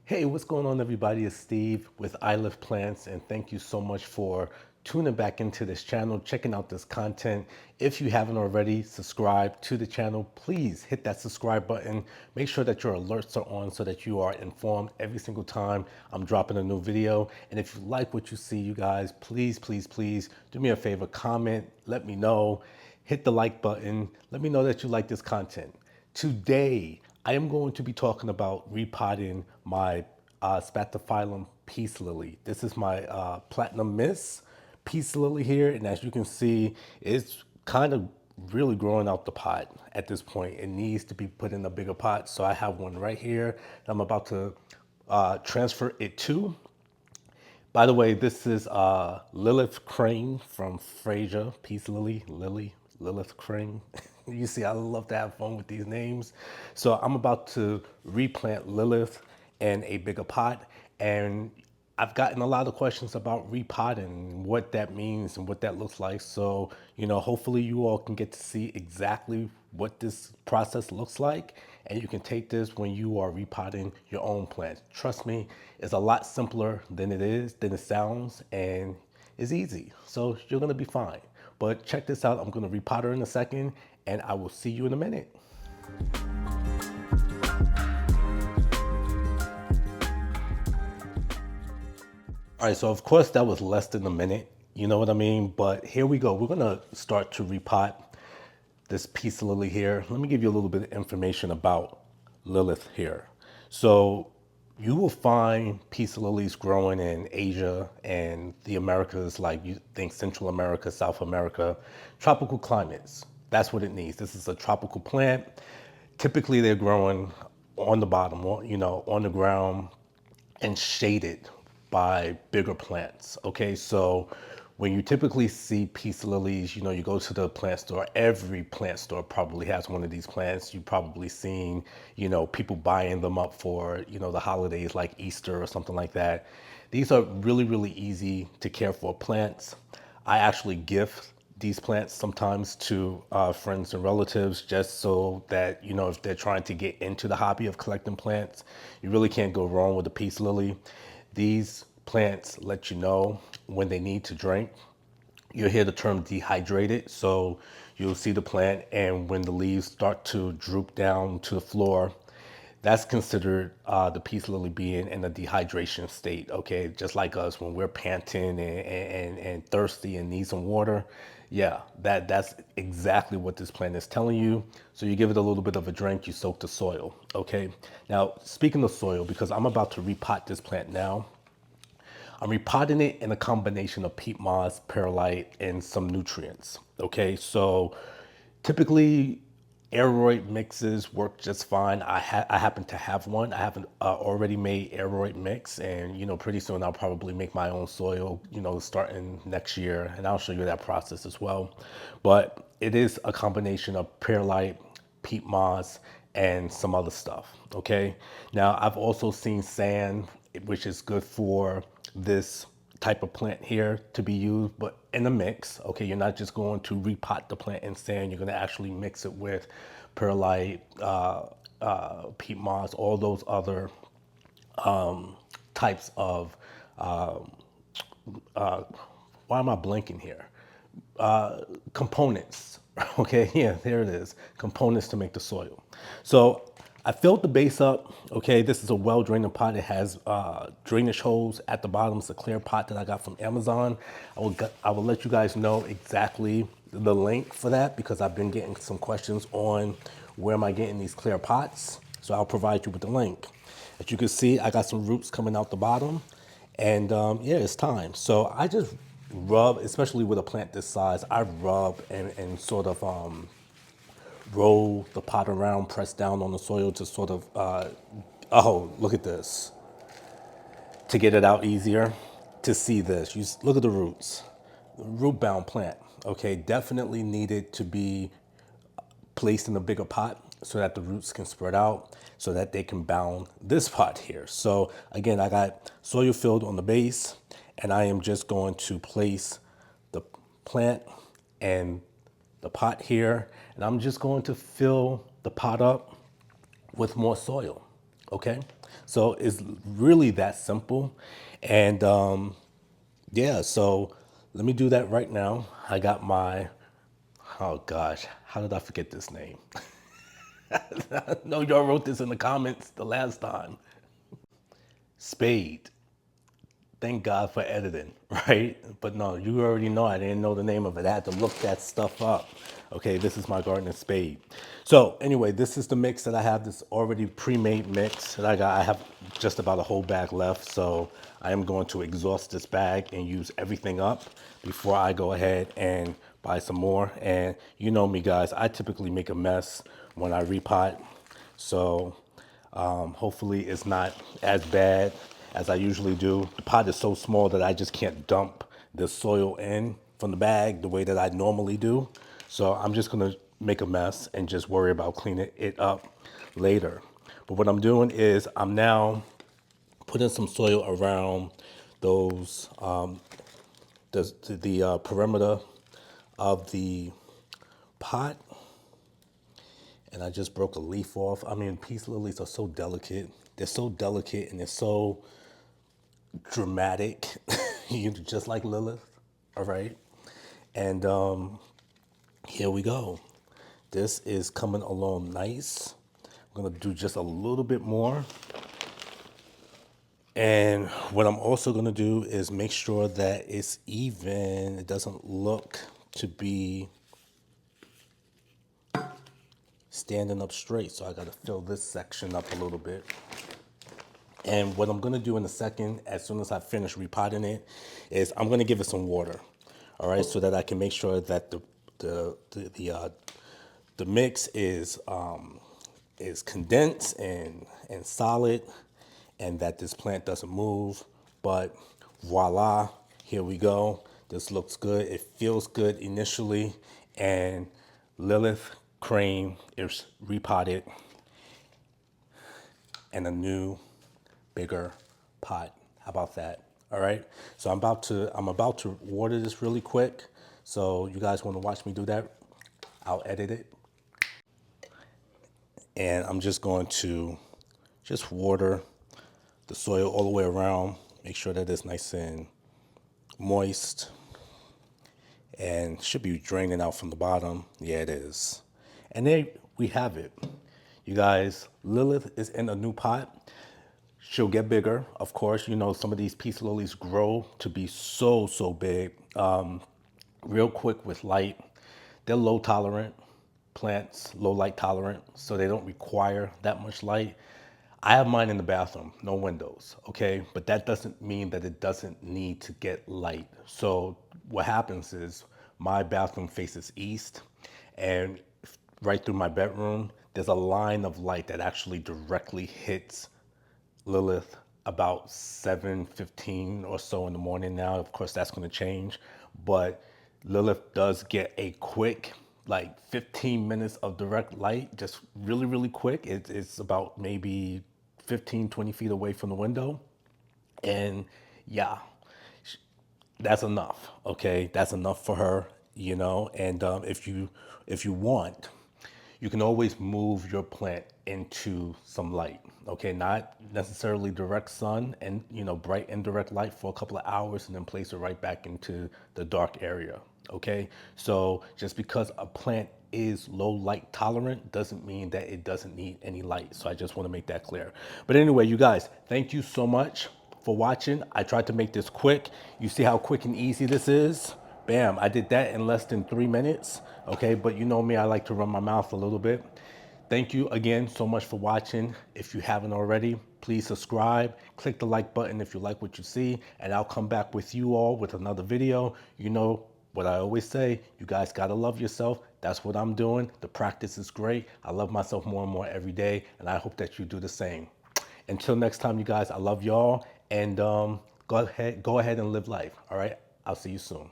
Hey, what's going on, everybody? It's Steve with I Live Plants, and thank you so much for tuning back into this channel, checking out this content. If you haven't already subscribed to the channel, please hit that subscribe button. Make sure that your alerts are on so that you are informed every single time I'm dropping a new video. And if you like what you see, you guys, please do me a favor, comment, let me know, hit the like button, let me know that you like this content. Today, I am going to be talking about repotting my Spathiphyllum peace lily. This is my platinum mist peace lily here, and as you can see, it's kind of really growing out the pot at this point. It needs to be put in a bigger pot, so I have one right here that I'm about to transfer it to. By the way, this is Lilith Crane from Frasier. Peace Lily, Lilith Crane. You see, I love to have fun with these names. So I'm about to replant Lilith in a bigger pot. And I've gotten a lot of questions about repotting, what that means and what that looks like. So, hopefully you all can get to see exactly what this process looks like. And you can take this when you are repotting your own plants. Trust me, it's a lot simpler than it sounds, and it's easy. So you're gonna be fine. But check this out, I'm gonna repot her in a second, and I will see you in a minute. All right, so of course that was less than a minute, you know what I mean? But here we go, we're gonna start to repot this peace lily here. Let me give you a little bit of information about Lilith here. So you will find peace lilies growing in Asia and the Americas, like you think Central America, South America, tropical climates. That's what it needs. This is a tropical plant. Typically they're growing on the bottom, on the ground, and shaded by bigger plants. Okay, so when you typically see peace lilies, you go to the plant store, every plant store probably has one of these plants. You've probably seen, people buying them up for, the holidays like Easter or something like that. These are really easy to care for plants. I actually gift these plants sometimes to friends and relatives just so that, if they're trying to get into the hobby of collecting plants, you really can't go wrong with a peace lily. These plants let you know when they need to drink. You'll hear the term dehydrated. So you'll see the plant, and when the leaves start to droop down to the floor, that's considered the peace lily being in a dehydration state. Okay, just like us when we're panting and thirsty and need some water. Yeah, that's exactly what this plant is telling you. So you give it a little bit of a drink, you soak the soil. Okay, now speaking of soil, because I'm about to repot this plant now, I'm repotting it in a combination of peat moss, perlite, and some nutrients. Okay, so typically aeroid mixes work just fine. I happen to have one. I have an already made aeroid mix, and pretty soon I'll probably make my own soil, starting next year, and I'll show you that process as well. But it is a combination of perlite, peat moss, and some other stuff. Okay, now I've also seen sand, which is good for this type of plant here to be used, but in a mix. Okay, you're not just going to repot the plant in sand. You're going to actually mix it with perlite, peat moss, all those other types of why am I blinking here? Components. Okay, yeah, there it is. Components to make the soil. So I filled the base up. Okay, this is a well draining pot. It has drainage holes at the bottom. It's a clear pot that I got from Amazon. I will let you guys know exactly the link for that, because I've been getting some questions on where am I getting these clear pots. So I'll provide you with the link. As you can see, I got some roots coming out the bottom, and yeah, it's time. So I just rub, especially with a plant this size, I rub and sort of roll the pot around, press down on the soil to sort of, oh, look at this. To get it out easier, to see this, look at the roots. Root bound plant, okay, definitely needed to be placed in a bigger pot so that the roots can spread out, so that they can bound this pot here. So again, I got soil filled on the base, and I am just going to place the plant and the pot here, and I'm just going to fill the pot up with more soil. Okay, So it's really that simple. And yeah, so let me do that right now. I got my, oh gosh, how did I forget this name? No, y'all wrote this in the comments the last time. Spade. Thank God for editing, right? But no, you already know I didn't know the name of it. I had to look that stuff up. Okay, this is my garden spade. So anyway, this is the mix that I have, this already pre-made mix that I got. I have just about a whole bag left. So I am going to exhaust this bag and use everything up before I go ahead and buy some more. And you know me guys, I typically make a mess when I repot. So hopefully it's not as bad as I usually do. The pot is so small that I just can't dump the soil in from the bag the way that I normally do. So I'm just gonna make a mess and just worry about cleaning it up later. But what I'm doing is I'm now putting some soil around those, the perimeter of the pot. And I just broke a leaf off. I mean, peace lilies are so delicate. They're so delicate and they're so dramatic, just like Lilith. All right. And here we go. This is coming along nice. I'm gonna do just a little bit more. And what I'm also gonna do is make sure that it's even. It doesn't look to be standing up straight. So I gotta fill this section up a little bit. And what I'm gonna do in a second, as soon as I finish repotting it, is I'm gonna give it some water, all right, so that I can make sure that the mix is condensed and solid, and that this plant doesn't move. But voila, here we go. This looks good. It feels good initially, and Lilith Crane is repotted in a new bigger pot. How about that? All right. So I'm about to water this really quick. So you guys want to watch me do that? I'll edit it. And I'm just going to just water the soil all the way around. Make sure that it's nice and moist and should be draining out from the bottom. Yeah, it is. And there we have it. You guys, Lilith is in a new pot. She'll get bigger. Of course, you know, some of these peace lilies grow to be so, so big, real quick with light. They're low tolerant plants, low light tolerant, so they don't require that much light. I have mine in the bathroom, no windows, okay? But that doesn't mean that it doesn't need to get light. So what happens is my bathroom faces east, and right through my bedroom, there's a line of light that actually directly hits Lilith about 7:15 or so in the morning now. Of course, that's going to change, but Lilith does get a quick, like 15 minutes of direct light, just really, really quick. It's about maybe 15, 20 feet away from the window. And yeah, that's enough. Okay, that's enough for her, you know. And if you want, you can always move your plant into some light. Okay, not necessarily direct sun and bright indirect light for a couple of hours, and then place it right back into the dark area. Okay, so just because a plant is low light tolerant doesn't mean that it doesn't need any light. So I just want to make that clear. But anyway, you guys, thank you so much for watching. I tried to make this quick. You see how quick and easy this is? Bam, I did that in less than 3 minutes. Okay, but you know me, I like to run my mouth a little bit. Thank you again so much for watching. If you haven't already, please subscribe, click the like button if you like what you see, and I'll come back with you all with another video. You know what I always say, you guys gotta love yourself. That's what I'm doing. The practice is great. I love myself more and more every day, and I hope that you do the same. Until next time, you guys, I love y'all, and go ahead and live life. All right, I'll see you soon.